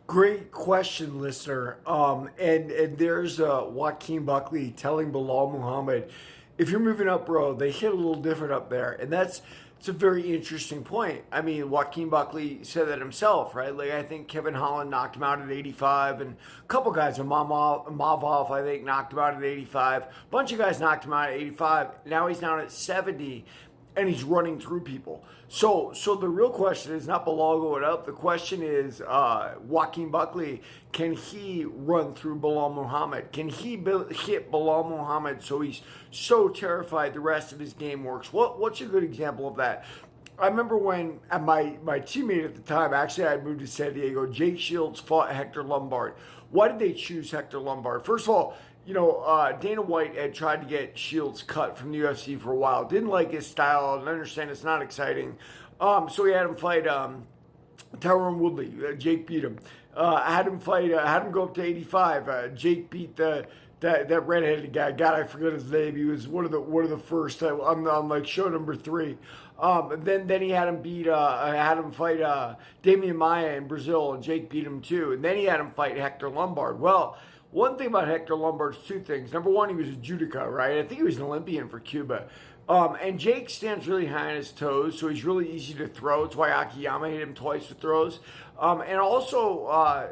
Great question, listener. And there's Joaquin Buckley telling Belal Muhammad, if you're moving up, bro, they hit a little different up there, and it's a very interesting point. I mean, Joaquin Buckley said that himself, right? Like I think Kevin Holland knocked him out at 85, and a couple guys, Mavov, I think, knocked him out at 85. A bunch of guys knocked him out at 85. Now he's down at 70 and he's running through people. So the real question is not Belal going up. The question is Joaquin Buckley. Can he run through Belal Muhammad? Can he hit Belal Muhammad so he's so terrified the rest of his game works? What's a good example of that? I remember when my teammate at the time, actually I had moved to San Diego, Jake Shields fought Hector Lombard. Why did they choose Hector Lombard? First of all, Dana White had tried to get Shields cut from the UFC for a while. Didn't like his style. I understand it's not exciting. So he had him fight Tyron Woodley. Jake beat him. Had him go up to 85. Jake beat that redheaded guy. God, I forgot his name. He was one of the first on like show number 3. Then he had him fight Damian Maia in Brazil, and Jake beat him too. And then he had him fight Hector Lombard. Well, one thing about Hector Lombard is two things. Number one, he was a judoka, right? I think he was an Olympian for Cuba. And Jake stands really high on his toes, so he's really easy to throw. It's why Akiyama hit him twice with throws. And also,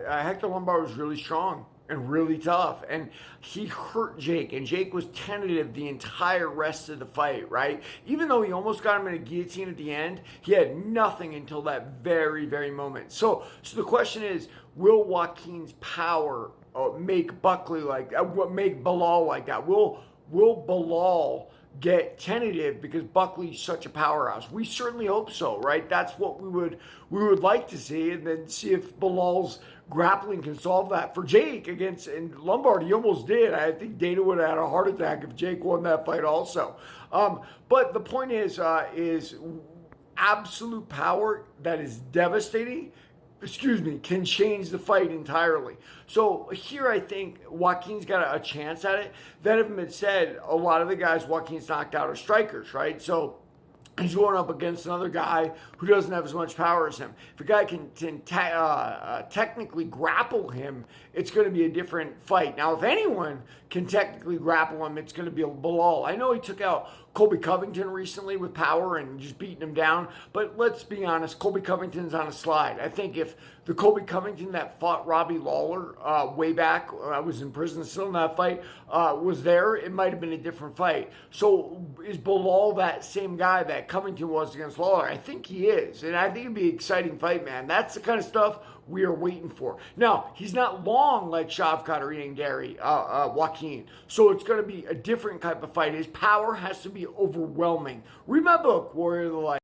Hector Lombard was really strong and really tough. And he hurt Jake, and Jake was tentative the entire rest of the fight, right? Even though he almost got him in a guillotine at the end, he had nothing until that very, very moment. So the question is, will Joaquin's power make Buckley like that? Make Belal like that? Will Belal get tentative because Buckley's such a powerhouse? We certainly hope so, right? That's what we would like to see, and then see if Belal's grappling can solve that. For Jake against and Lombard, he almost did. I think Dana would have had a heart attack if Jake won that fight also. But the point is absolute power that is devastating, can change the fight entirely. So here I think Joaquin's got a chance at it. That having been said, a lot of the guys Joaquin's knocked out are strikers, right? So he's going up against another guy who doesn't have as much power as him. If a guy can technically grapple him, it's going to be a different fight. Now, if anyone can technically grapple him, it's going to be Belal. I know he took out Colby Covington recently with power and just beating him down, but let's be honest, Colby Covington's on a slide. I think if the Colby Covington that fought Robbie Lawler way back, I was in prison still in that fight, was there, it might have been a different fight. So is Belal that same guy that Covington was against Lawler? I think he is, and I think it'd be an exciting fight, man. That's the kind of stuff we are waiting for. Now, he's not long like Shavkat or Ian Gary, Joaquin, so it's going to be a different type of fight. His power has to be overwhelming. Read my book, Warrior of the Light.